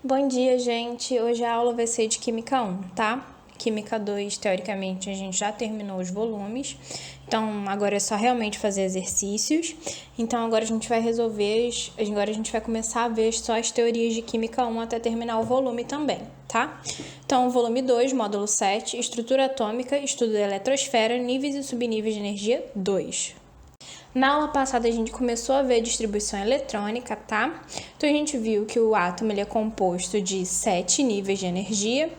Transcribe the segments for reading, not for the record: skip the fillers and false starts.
Bom dia, gente. Hoje a aula vai ser de Química 1, tá? Química 2, teoricamente, a gente já terminou os volumes. Então, agora é só realmente fazer exercícios. Então, agora a gente vai agora a gente vai começar a ver só as teorias de Química 1 até terminar o volume também, tá? Então, volume 2, módulo 7, estrutura atômica, estudo da eletrosfera, níveis e subníveis de energia 2. Na aula passada a gente começou a ver a distribuição eletrônica, tá? Então a gente viu que o átomo ele é composto de 7 níveis de energia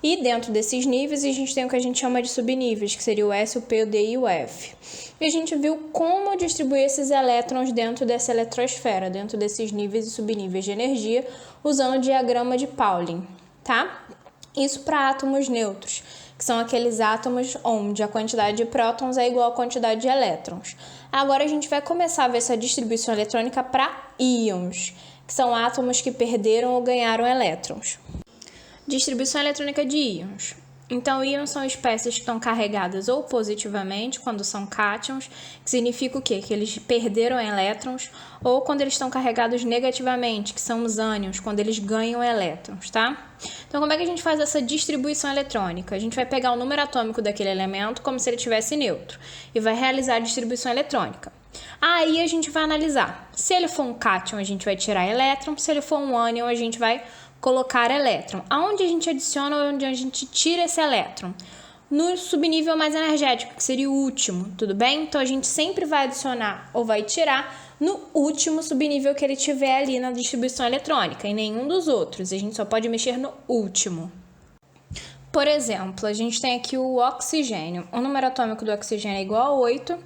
e dentro desses níveis a gente tem o que a gente chama de subníveis, que seria o S, o P, o D e o F. E a gente viu como distribuir esses elétrons dentro dessa eletrosfera, dentro desses níveis e subníveis de energia, usando o diagrama de Pauling, tá? Isso para átomos neutros, que são aqueles átomos onde a quantidade de prótons é igual à quantidade de elétrons. Agora a gente vai começar a ver essa distribuição eletrônica para íons, que são átomos que perderam ou ganharam elétrons. Distribuição eletrônica de íons. Então, íons são espécies que estão carregadas ou positivamente, quando são cátions, que significa o quê? Que eles perderam elétrons, ou quando eles estão carregados negativamente, que são os ânions, quando eles ganham elétrons, tá? Então, como é que a gente faz essa distribuição eletrônica? A gente vai pegar o número atômico daquele elemento como se ele tivesse neutro e vai realizar a distribuição eletrônica. Aí a gente vai analisar. Se ele for um cátion, a gente vai tirar elétron, se ele for um ânion, a gente vai colocar elétron. Aonde a gente adiciona ou onde a gente tira esse elétron? No subnível mais energético, que seria o último, tudo bem? Então a gente sempre vai adicionar ou vai tirar no último subnível que ele tiver ali na distribuição eletrônica, em nenhum dos outros. A gente só pode mexer no último. Por exemplo, a gente tem aqui o oxigênio. O número atômico do oxigênio é igual a 8.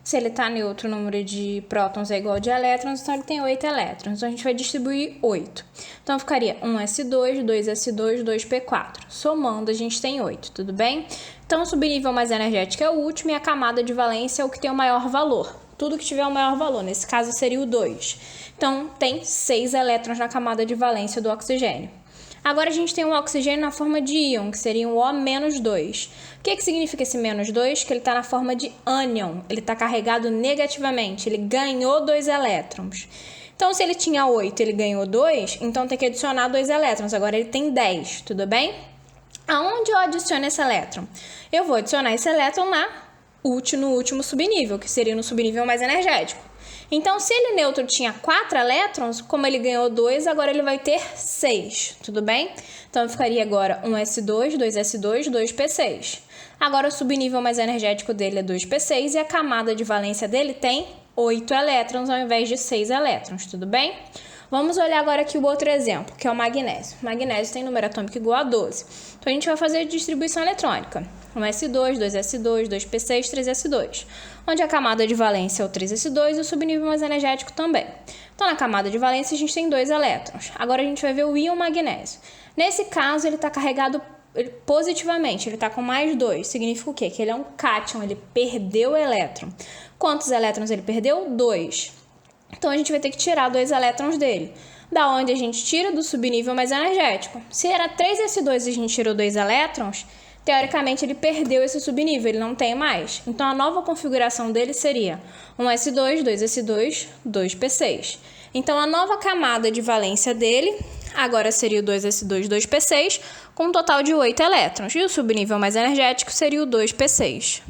Se ele está neutro, o número de prótons é igual ao de elétrons, então ele tem 8 elétrons. Então a gente vai distribuir 8. Então ficaria 1s2, 2s2, 2p4. Somando, a gente tem 8, tudo bem? Então o subnível mais energético é o último e a camada de valência é o que tem o maior valor. Tudo que tiver o maior valor, nesse caso seria o 2. Então tem 6 elétrons na camada de valência do oxigênio. Agora a gente tem um oxigênio na forma de íon, que seria um O-2. O que significa esse menos 2? Que ele está na forma de ânion, ele está carregado negativamente, ele ganhou 2 elétrons. Então, se ele tinha 8 e ele ganhou 2, então tem que adicionar 2 elétrons, agora ele tem 10, tudo bem? Aonde eu adiciono esse elétron? Eu vou adicionar esse elétron no último subnível, que seria no subnível mais energético. Então, se ele neutro tinha 4 elétrons, como ele ganhou 2, agora ele vai ter 6, tudo bem? Então, ficaria agora 1s2, 2s2, 2p6. Agora, o subnível mais energético dele é 2p6 e a camada de valência dele tem 8 elétrons ao invés de 6 elétrons, tudo bem? Vamos olhar agora aqui o outro exemplo, que é o magnésio. O magnésio tem número atômico igual a 12. Então, a gente vai fazer a distribuição eletrônica. 1s2, 2s2, 2p6, 3s2. Onde a camada de valência é o 3s2 e o subnível mais energético também. Então, na camada de valência, a gente tem 2 elétrons. Agora, a gente vai ver o íon magnésio. Nesse caso, ele está carregado positivamente, ele está com mais 2. Significa o quê? Que ele é um cátion, ele perdeu elétron. Quantos elétrons ele perdeu? 2. Então, a gente vai ter que tirar 2 elétrons dele. Da onde a gente tira? Do subnível mais energético. Se era 3s2 e a gente tirou 2 elétrons, teoricamente ele perdeu esse subnível, ele não tem mais. Então, a nova configuração dele seria 1s2, 2s2, 2p6. Então, a nova camada de valência dele agora seria o 2s2, 2p6, com um total de 8 elétrons. E o subnível mais energético seria o 2p6.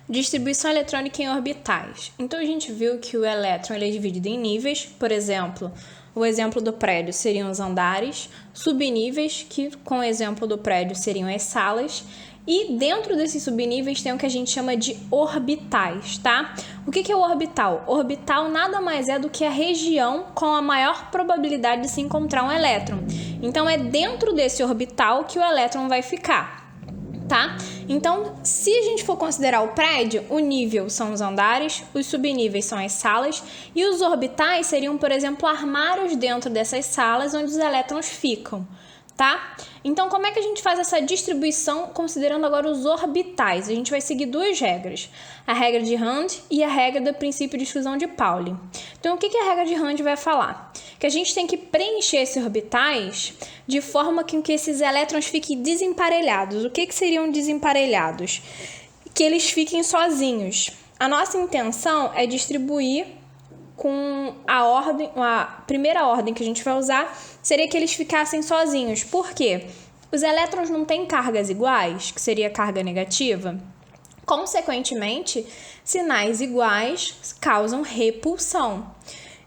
Distribuição eletrônica em orbitais. Então, a gente viu que o elétron ele é dividido em níveis. Por exemplo, o exemplo do prédio seriam os andares, subníveis, que com o exemplo do prédio seriam as salas, e dentro desses subníveis tem o que a gente chama de orbitais, tá? O que é o orbital? Orbital nada mais é do que a região com a maior probabilidade de se encontrar um elétron. Então, é dentro desse orbital que o elétron vai ficar. Tá? Então, se a gente for considerar o prédio, o nível são os andares, os subníveis são as salas e os orbitais seriam, por exemplo, armários dentro dessas salas onde os elétrons ficam, tá? Então, como é que a gente faz essa distribuição considerando agora os orbitais? A gente vai seguir 2 regras, a regra de Hund e a regra do princípio de exclusão de Pauling. Então, o que a regra de Hund vai falar? Que a gente tem que preencher esses orbitais de forma que esses elétrons fiquem desemparelhados. O que seriam desemparelhados? Que eles fiquem sozinhos. A nossa intenção é distribuir com a primeira ordem que a gente vai usar seria que eles ficassem sozinhos. Por quê? Os elétrons não têm cargas iguais, que seria carga negativa. Consequentemente, sinais iguais causam repulsão.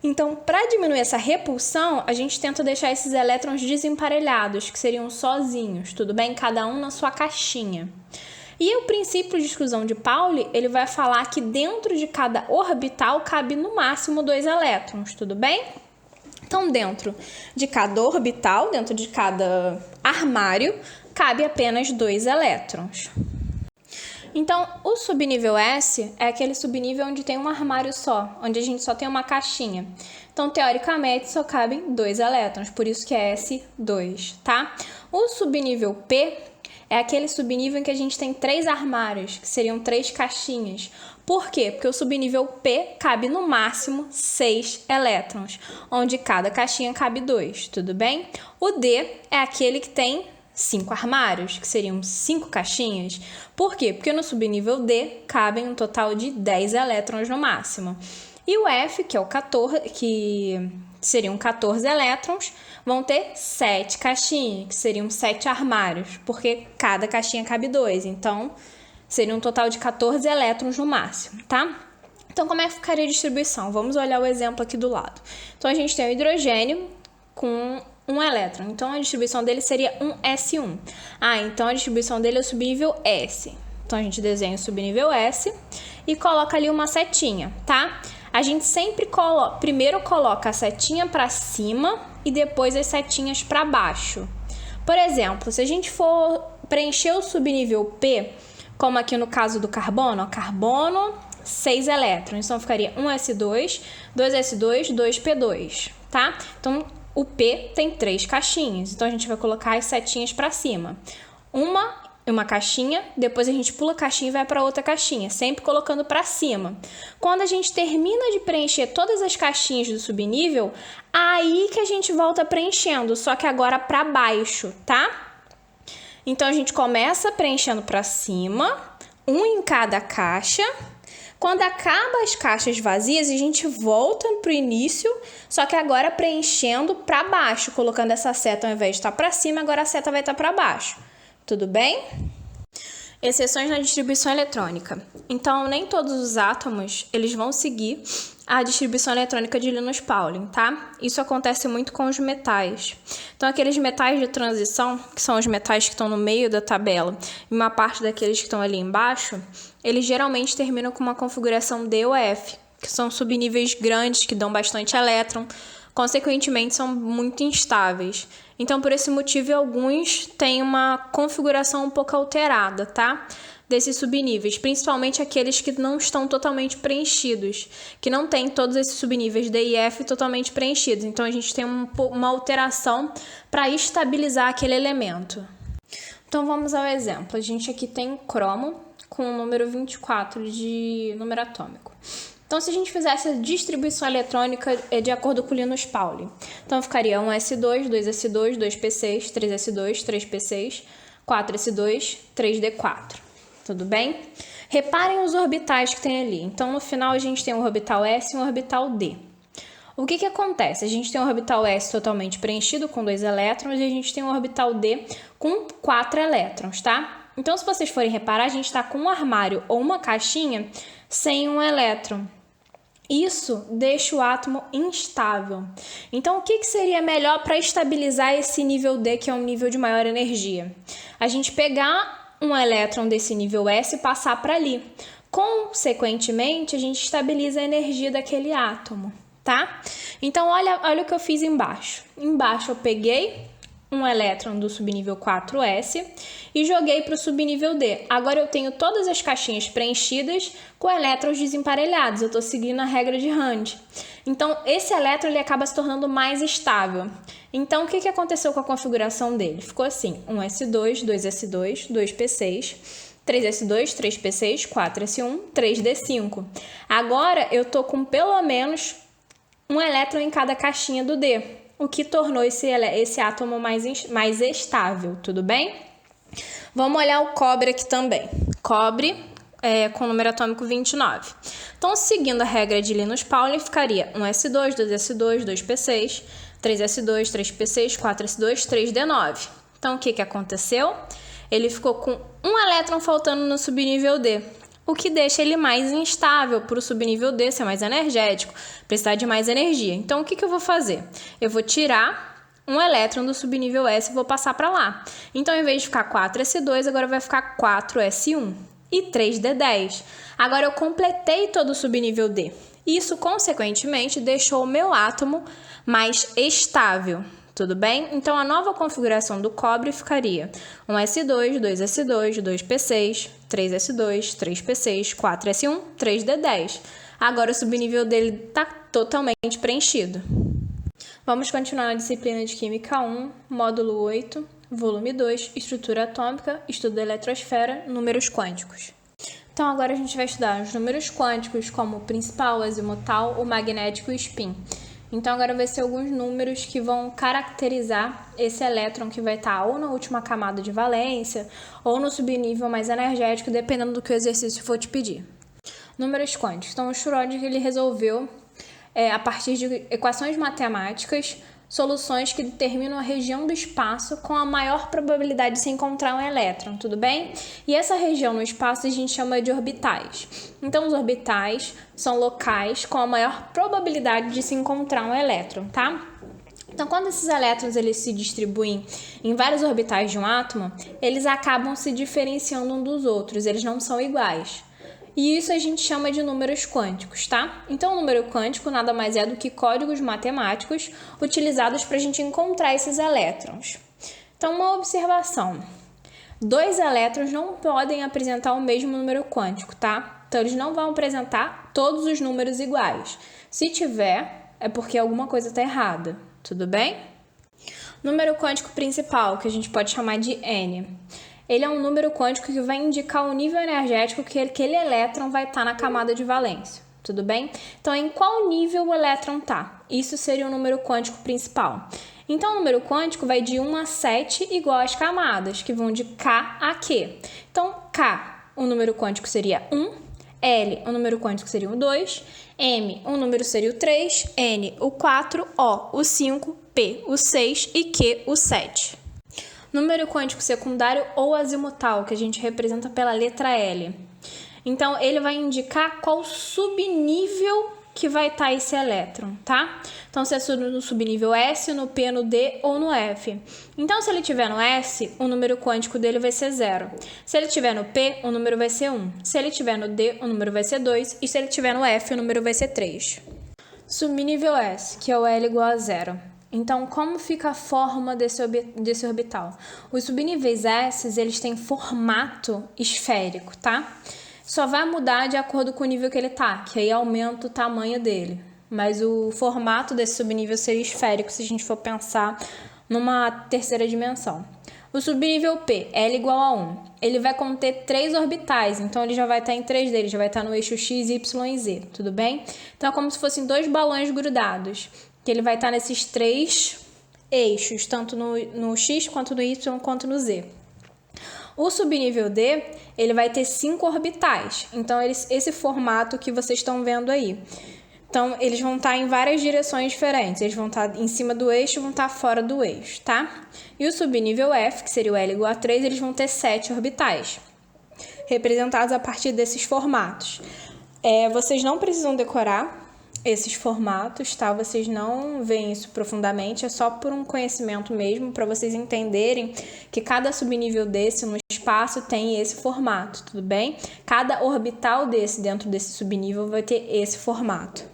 Então, para diminuir essa repulsão, a gente tenta deixar esses elétrons desemparelhados, que seriam sozinhos, tudo bem? Cada um na sua caixinha. E o princípio de exclusão de Pauli, ele vai falar que dentro de cada orbital cabe no máximo 2 elétrons, tudo bem? Então, dentro de cada orbital, dentro de cada armário, cabe apenas 2 elétrons. Então, o subnível S é aquele subnível onde tem um armário só, onde a gente só tem uma caixinha. Então, teoricamente, só cabem 2 elétrons, por isso que é S2, tá? O subnível P é aquele subnível em que a gente tem 3 armários, que seriam 3 caixinhas. Por quê? Porque o subnível P cabe no máximo 6 elétrons, onde cada caixinha cabe 2, tudo bem? O D é aquele que tem 5 armários, que seriam 5 caixinhas. Por quê? Porque no subnível D cabem um total de 10 elétrons no máximo. E o F, que é o 14, que seriam 14 elétrons, vão ter 7 caixinhas, que seriam 7 armários, porque cada caixinha cabe 2. Então, seria um total de 14 elétrons no máximo, tá? Então, como é que ficaria a distribuição? Vamos olhar o exemplo aqui do lado. Então, a gente tem o hidrogênio com 1 elétron. Então, a distribuição dele seria um S1. Então a distribuição dele é o subnível S. Então, a gente desenha o subnível S e coloca ali uma setinha, tá? A gente sempre primeiro coloca a setinha para cima e depois as setinhas para baixo. Por exemplo, se a gente for preencher o subnível P, como aqui no caso do carbono, carbono, 6 elétrons. Então, ficaria 1s2, 2s2, 2p2, tá? Então, o P tem 3 caixinhas, então a gente vai colocar as setinhas para cima. Uma caixinha, depois a gente pula a caixinha e vai para outra caixinha, sempre colocando para cima. Quando a gente termina de preencher todas as caixinhas do subnível, aí que a gente volta preenchendo, só que agora para baixo, tá? Então a gente começa preenchendo para cima, um em cada caixa. Quando acaba as caixas vazias, a gente volta para o início, só que agora preenchendo para baixo, colocando essa seta ao invés de estar para cima, agora a seta vai estar para baixo. Tudo bem? Exceções na distribuição eletrônica. Então, nem todos os átomos eles vão seguir a distribuição eletrônica de Linus Pauling, tá? Isso acontece muito com os metais. Então, aqueles metais de transição, que são os metais que estão no meio da tabela, e uma parte daqueles que estão ali embaixo, eles geralmente terminam com uma configuração D ou F, que são subníveis grandes, que dão bastante elétron, consequentemente são muito instáveis. Então, por esse motivo, alguns têm uma configuração um pouco alterada, tá? Desses subníveis, principalmente aqueles que não estão totalmente preenchidos, que não tem todos esses subníveis D e F totalmente preenchidos. Então, a gente tem uma alteração para estabilizar aquele elemento. Então, vamos ao exemplo. A gente aqui tem cromo com o número 24 de número atômico. Então, se a gente fizesse a distribuição eletrônica de acordo com o Linus Pauling, então ficaria 1s2, 2s2, 2p6, 3s2, 3p6, 4s2, 3d4. Tudo bem? Reparem os orbitais que tem ali. Então, no final, a gente tem um orbital S e um orbital D. O que acontece? A gente tem um orbital S totalmente preenchido com 2 elétrons e a gente tem um orbital D com 4 elétrons, tá? Então, se vocês forem reparar, a gente está com um armário ou uma caixinha sem um elétron. Isso deixa o átomo instável. Então, o que seria melhor para estabilizar esse nível D, que é um nível de maior energia? A gente pegar um elétron desse nível S e passar para ali. Consequentemente, a gente estabiliza a energia daquele átomo, tá? Então, olha o que eu fiz embaixo. Embaixo eu peguei um elétron do subnível 4s e joguei para o subnível D. Agora eu tenho todas as caixinhas preenchidas com elétrons desemparelhados. Eu estou seguindo a regra de Hund. Então, esse elétron ele acaba se tornando mais estável. Então, o que aconteceu com a configuração dele? Ficou assim, 1s2, 2s2, 2p6, 3s2, 3p6, 4s1, 3d5. Agora, eu estou com pelo menos um elétron em cada caixinha do D, o que tornou esse átomo mais estável, tudo bem? Vamos olhar o cobre aqui também. Cobre, com o número atômico 29. Então, seguindo a regra de Linus Pauling, ficaria 1s2, 2s2, 2p6, 3s2, 3p6, 4s2, 3d9. Então, o que aconteceu? Ele ficou com um elétron faltando no subnível D, o que deixa ele mais instável para o subnível D ser mais energético, precisar de mais energia. Então, o que eu vou fazer? Eu vou tirar um elétron do subnível S e vou passar para lá. Então, em vez de ficar 4s2, agora vai ficar 4s1 e 3d10. Agora, eu completei todo o subnível D. Isso, consequentemente, deixou o meu átomo mais estável. Tudo bem? Então, a nova configuração do cobre ficaria 1s2, 2s2, 2p6, 3s2, 3p6, 4s1, 3d10. Agora, o subnível dele está totalmente preenchido. Vamos continuar na disciplina de Química 1, módulo 8, volume 2, estrutura atômica, estudo da eletrosfera, números quânticos. Então, agora a gente vai estudar os números quânticos como o principal, o azimutal, o magnético e o spin. Então, agora vai ser alguns números que vão caracterizar esse elétron que vai estar ou na última camada de valência ou no subnível mais energético, dependendo do que o exercício for te pedir. Números quânticos. Então, o Schrödinger ele resolveu, a partir de equações matemáticas, soluções que determinam a região do espaço com a maior probabilidade de se encontrar um elétron, tudo bem? E essa região no espaço a gente chama de orbitais. Então, os orbitais são locais com a maior probabilidade de se encontrar um elétron, tá? Então, quando esses elétrons eles se distribuem em vários orbitais de um átomo, eles acabam se diferenciando um dos outros, eles não são iguais. E isso a gente chama de números quânticos, tá? Então, o número quântico nada mais é do que códigos matemáticos utilizados para a gente encontrar esses elétrons. Então, uma observação. 2 elétrons não podem apresentar o mesmo número quântico, tá? Então, eles não vão apresentar todos os números iguais. Se tiver, é porque alguma coisa está errada, tudo bem? Número quântico principal, que a gente pode chamar de N. Ele é um número quântico que vai indicar o nível energético que aquele elétron vai estar na camada de valência, tudo bem? Então, em qual nível o elétron está? Isso seria o número quântico principal. Então, o número quântico vai de 1 a 7 igual às camadas, que vão de K a Q. Então, K, o número quântico seria 1, L, o número quântico seria o 2, M, o número seria o 3, N, o 4, O, o 5, P, o 6 e Q, o 7. Número quântico secundário ou azimutal, que a gente representa pela letra L. Então, ele vai indicar qual subnível que vai estar esse elétron, tá? Então, se é no subnível S, no P, no D ou no F. Então, se ele estiver no S, o número quântico dele vai ser 0. Se ele estiver no P, o número vai ser 1. Se ele estiver no D, o número vai ser 2. E se ele estiver no F, o número vai ser 3. Subnível S, que é o L igual a 0. Então, como fica a forma desse orbital? Os subníveis S, eles têm formato esférico, tá? Só vai mudar de acordo com o nível que ele tá, que aí aumenta o tamanho dele. Mas o formato desse subnível seria esférico, se a gente for pensar numa terceira dimensão. O subnível P, L igual a 1, ele vai conter 3 orbitais, então ele já vai estar em 3D, ele já vai estar no eixo X, Y e Z, tudo bem? Então, é como se fossem 2 balões grudados, que ele vai estar nesses 3 eixos, tanto no X, quanto no Y, quanto no Z. O subnível D, ele vai ter 5 orbitais, então esse formato que vocês estão vendo aí. Então, eles vão estar em várias direções diferentes, eles vão estar em cima do eixo e vão estar fora do eixo, tá? E o subnível F, que seria o L igual a 3, eles vão ter 7 orbitais, representados a partir desses formatos. Vocês não precisam decorar esses formatos, tá? Vocês não veem isso profundamente, é só por um conhecimento mesmo, para vocês entenderem que cada subnível desse no espaço tem esse formato, tudo bem? Cada orbital dentro desse subnível vai ter esse formato.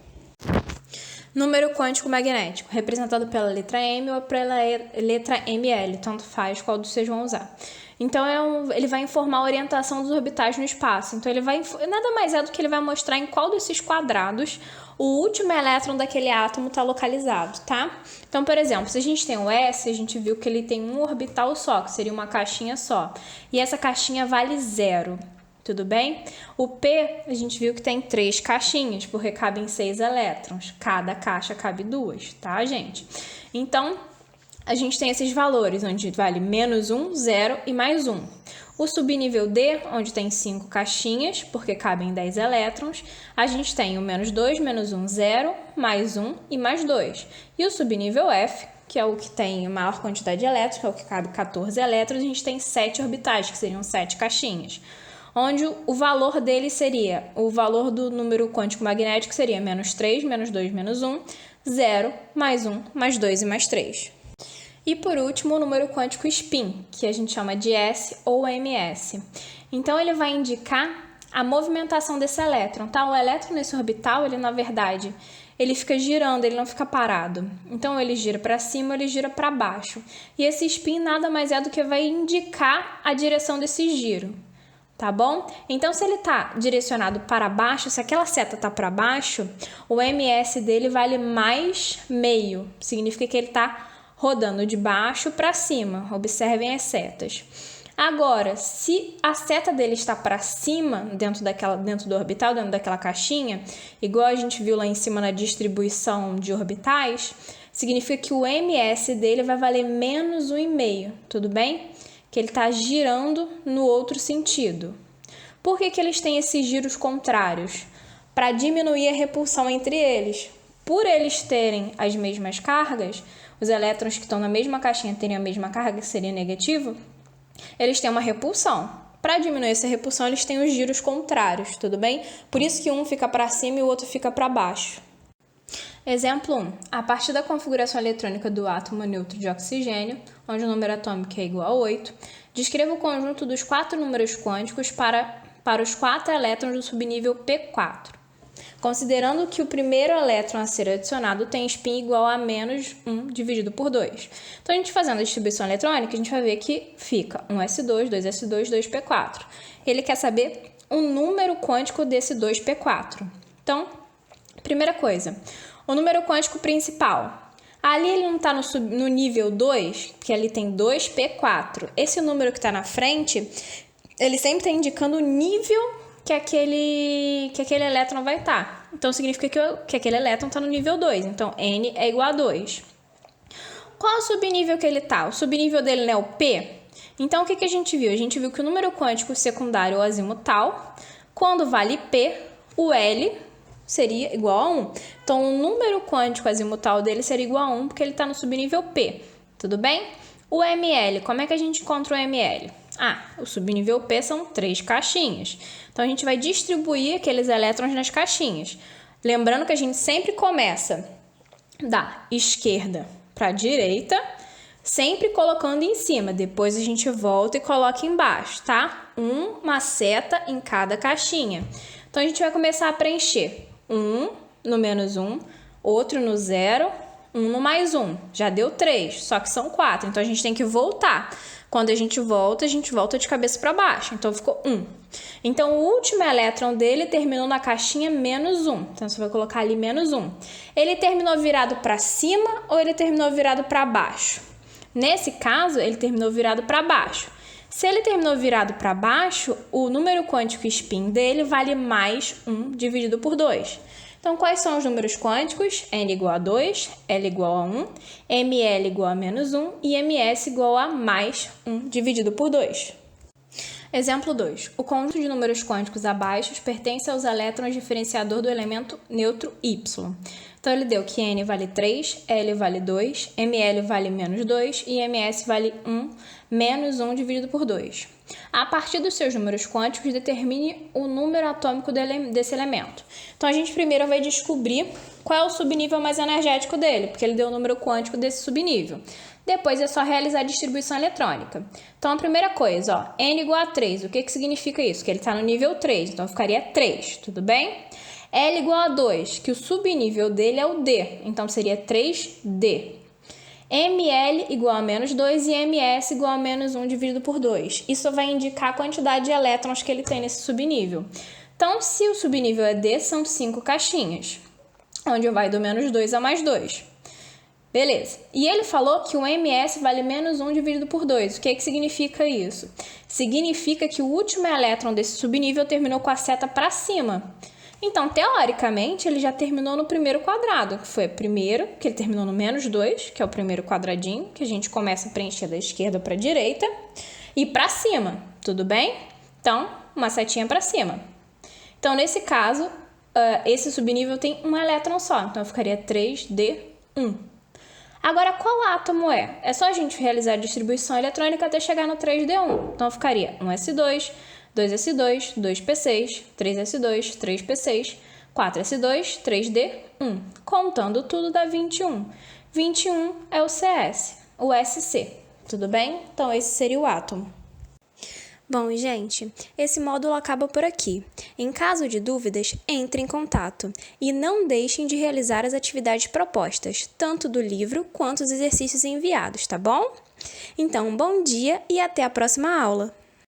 Número quântico magnético, representado pela letra M ou pela letra ML, tanto faz qual vocês vão usar. Então, ele vai informar a orientação dos orbitais no espaço. Então, nada mais é do que ele vai mostrar em qual desses quadrados o último elétron daquele átomo está localizado, tá? Então, por exemplo, se a gente tem o S, a gente viu que ele tem um orbital só, que seria uma caixinha só. E essa caixinha vale 0, tudo bem? O P, a gente viu que tem 3 caixinhas, porque cabem 6 elétrons. Cada caixa cabe 2, tá, gente? Então, a gente tem esses valores, onde vale -1, 0 e mais 1. O subnível D, onde tem 5 caixinhas, porque cabem 10 elétrons, a gente tem o menos 2, menos 1, 0, mais 1 e mais 2. E o subnível F, que é o que tem maior quantidade de elétrons, que é o que cabe 14 elétrons, a gente tem 7 orbitais, que seriam 7 caixinhas. Onde o valor dele seria, o valor do número quântico magnético seria menos 3, menos 2, menos 1, 0, mais 1, mais 2 e mais 3. E por último, o número quântico spin, que a gente chama de S ou ms. Então, ele vai indicar a movimentação desse elétron, tá? O elétron nesse orbital, ele na verdade, ele fica girando, ele não fica parado. Então, ele gira para cima, ele gira para baixo. E esse spin nada mais é do que vai indicar a direção desse giro, tá bom? Então, se ele está direcionado para baixo, se aquela seta está para baixo, o ms dele vale mais meio. Significa que ele está rodando de baixo para cima. Observem as setas. Agora, se a seta dele está para cima, dentro do orbital, dentro daquela caixinha, igual a gente viu lá em cima na distribuição de orbitais, significa que o ms dele vai valer menos 1,5, tudo bem? Que ele está girando no outro sentido. Por que eles têm esses giros contrários? Para diminuir a repulsão entre eles. Por eles terem as mesmas cargas, os elétrons que estão na mesma caixinha terem a mesma carga, que seria negativo, eles têm uma repulsão. Para diminuir essa repulsão, eles têm os giros contrários, tudo bem? Por isso que um fica para cima e o outro fica para baixo. Exemplo 1. A partir da configuração eletrônica do átomo neutro de oxigênio, onde o número atômico é igual a 8, descreva o conjunto dos 4 números quânticos para os 4 elétrons do subnível P4. Considerando que o primeiro elétron a ser adicionado tem spin igual a menos 1 dividido por 2. Então, a gente fazendo a distribuição eletrônica, a gente vai ver que fica 1s2, 2s2, 2p4. Ele quer saber o número quântico desse 2p4. Então, primeira coisa, o número quântico principal. Ali ele não está no nível 2, que ali tem 2p4. Esse número que está na frente, ele sempre está indicando o nível que aquele elétron vai estar. Então, significa que aquele elétron está no nível 2. Então, N é igual a 2. Qual o subnível que ele está? O subnível dele não é o P? Então, o que a gente viu? A gente viu que o número quântico secundário ou azimutal, quando vale P, o L seria igual a 1. Então, o número quântico azimutal dele seria igual a 1, porque ele está no subnível P. Tudo bem? O ML, como é que a gente encontra o ML? O subnível P são 3 caixinhas. Então, a gente vai distribuir aqueles elétrons nas caixinhas. Lembrando que a gente sempre começa da esquerda para a direita, sempre colocando em cima. Depois a gente volta e coloca embaixo, tá? Uma seta em cada caixinha. Então, a gente vai começar a preencher. Um no menos 1, outro no 0, um no mais 1. Já deu 3, só que são 4. Então, a gente tem que voltar. Quando a gente volta de cabeça para baixo. Então, ficou 1. Então, o último elétron dele terminou na caixinha menos 1. Então, você vai colocar ali menos 1. Ele terminou virado para cima ou ele terminou virado para baixo? Nesse caso, ele terminou virado para baixo. Se ele terminou virado para baixo, o número quântico spin dele vale mais 1 dividido por 2. Então, quais são os números quânticos? N igual a 2, L igual a 1, ML igual a menos 1 e MS igual a mais 1 dividido por 2. Exemplo 2. O conjunto de números quânticos abaixo pertence aos elétrons diferenciador do elemento neutro Y. Então, ele deu que N vale 3, L vale 2, ML vale menos 2 e MS vale 1, menos 1 dividido por 2. A partir dos seus números quânticos, determine o número atômico desse elemento. Então, a gente primeiro vai descobrir qual é o subnível mais energético dele, porque ele deu o número quântico desse subnível. Depois é só realizar a distribuição eletrônica. Então, a primeira coisa, N igual a 3. O que significa isso? Que ele está no nível 3, então ficaria 3, tudo bem? L igual a 2, que o subnível dele é o D, então seria 3D. ML igual a menos 2 e MS igual a menos 1 dividido por 2. Isso vai indicar a quantidade de elétrons que ele tem nesse subnível. Então, se o subnível é D, são 5 caixinhas, onde vai do menos 2 a mais 2. Beleza. E ele falou que o MS vale menos 1 dividido por 2. O que significa isso? Significa que o último elétron desse subnível terminou com a seta para cima. Então, teoricamente, ele já terminou no primeiro quadrado, que foi o primeiro, que ele terminou no menos 2, que é o primeiro quadradinho, que a gente começa a preencher da esquerda para a direita, e para cima. tudo bem? Então, uma setinha para cima. Então, nesse caso, esse subnível tem um elétron só, então ficaria 3D1. Agora, qual átomo é? É só a gente realizar a distribuição eletrônica até chegar no 3D1. Então, ficaria 1s2, 2s2, 2p6, 3s2, 3p6, 4s2, 3d1. Contando tudo dá 21. 21 é o CS, o SC. Tudo bem? Então, esse seria o átomo. Bom, gente, esse módulo acaba por aqui. Em caso de dúvidas, entre em contato e não deixem de realizar as atividades propostas, tanto do livro quanto os exercícios enviados, tá bom? Então, bom dia e até a próxima aula!